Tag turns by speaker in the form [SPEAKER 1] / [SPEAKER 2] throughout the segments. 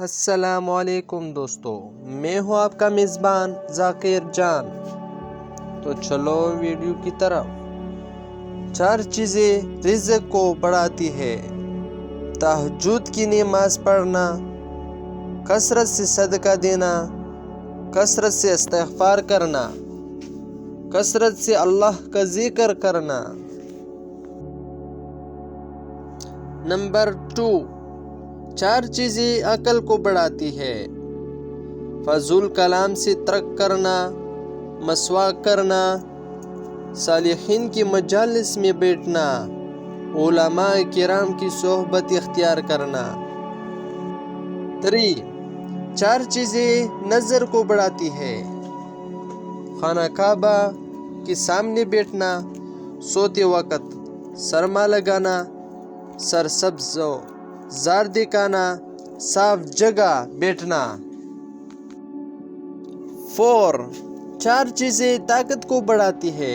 [SPEAKER 1] السلام علیکم دوستو، میں ہوں آپ کا میزبان ذاکر جان۔ تو چلو ویڈیو کی طرف۔ 4 چیزیں رزق کو بڑھاتی ہے: تہجد کی نماز پڑھنا، کثرت سے صدقہ دینا، کثرت سے استغفار کرنا، کثرت سے اللہ کا ذکر کرنا۔ نمبر 2، 4 چیزیں عقل کو بڑھاتی ہے: فضول کلام سے ترک کرنا، مسواک کرنا، صالحین کی مجالس میں بیٹھنا، علماء کرام کی صحبت اختیار کرنا۔ 3، 4 چیزیں نظر کو بڑھاتی ہے: خانہ کعبہ کے سامنے بیٹھنا، سوتے وقت سرما لگانا، سرسبز و زار دکھانا، صاف جگہ بیٹھنا۔ 4، 4 چیزیں طاقت کو بڑھاتی ہے: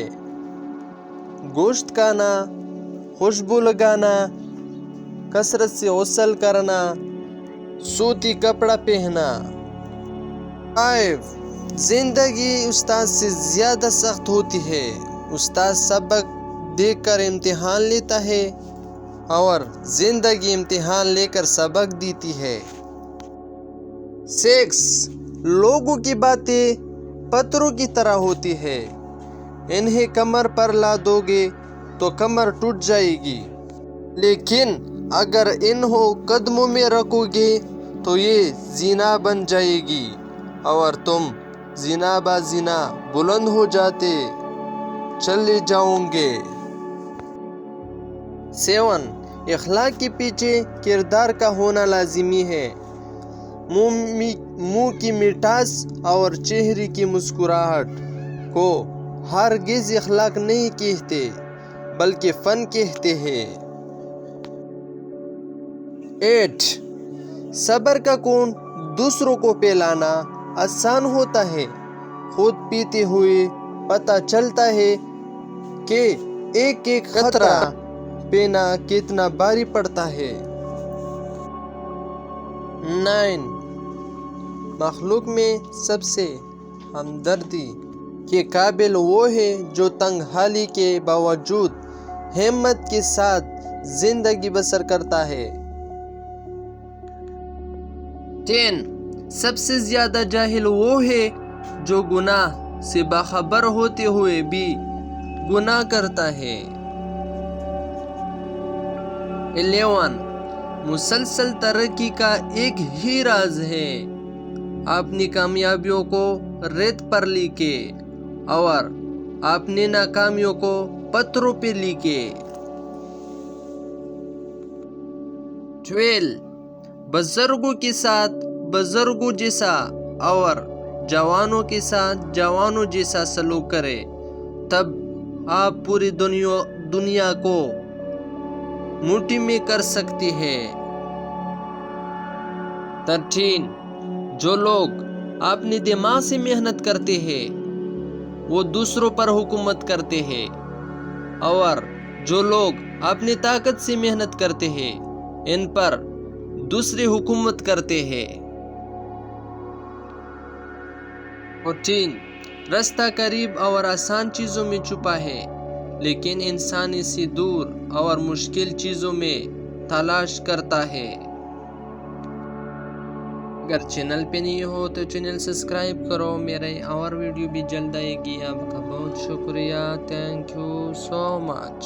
[SPEAKER 1] گوشت کھانا، خوشبو لگانا، کثرت سے غسل کرنا، سوتی کپڑا پہننا۔ 5، زندگی استاد سے زیادہ سخت ہوتی ہے: استاد سبق دے کر امتحان لیتا ہے اور زندگی امتحان لے کر سبق دیتی ہے۔ 6، لوگوں کی باتیں پتھروں کی طرح ہوتی ہے، انہیں کمر پر لا دو گے تو کمر ٹوٹ جائے گی، لیکن اگر انہیں قدموں میں رکھو گے تو یہ زینہ بن جائے گی اور تم زینہ بہ زینہ بلند ہو جاتے چلے جاؤ گے۔ 7، اخلاق کے پیچھے کردار کا ہونا لازمی ہے: منہ کی مٹھاس اور چہرے کی مسکراہٹ کو ہرگز اخلاق نہیں کہتے بلکہ فن کہتے ہیں۔ 8، صبر کا کون دوسروں کو پلانا آسان ہوتا ہے، خود پیتے ہوئے پتہ چلتا ہے کہ ایک ایک قطرہ پینا کتنا بھاری پڑتا ہے۔ 9، مخلوق میں سب سے ہمدردی کے قابل وہ ہے جو تنگ حالی کے باوجود ہمت کے ساتھ زندگی بسر کرتا ہے۔ 10، سب سے زیادہ جاہل وہ ہے جو گناہ سے باخبر ہوتے ہوئے بھی گناہ کرتا ہے۔ 11، مسلسل ترقی کا ایک ہی راز ہے: اپنی کامیابیوں کو ریت پر لکھے اور اپنی ناکامیوں کو پتھروں پہ لکھے۔ 12، بزرگوں کے ساتھ بزرگوں جیسا اور جوانوں کے ساتھ جوانوں جیسا سلوک کرے، تب آپ پوری دنیا کو مٹھی میں کر سکتے ہیں۔ 13، جو لوگ اپنے دماغ سے محنت کرتے ہیں وہ دوسروں پر حکومت کرتے ہیں اور جو لوگ اپنی طاقت سے محنت کرتے ہیں ان پر دوسرے حکومت کرتے ہیں۔ 14، راستہ قریب اور آسان چیزوں میں چھپا ہے لیکن انسان اسے دور اور مشکل چیزوں میں تلاش کرتا ہے۔ اگر چینل پہ نہیں ہو تو چینل سبسکرائب کرو، میرے اور ویڈیو بھی جلد آئے گی۔ آپ کا بہت شکریہ، تھینک یو سو مچ۔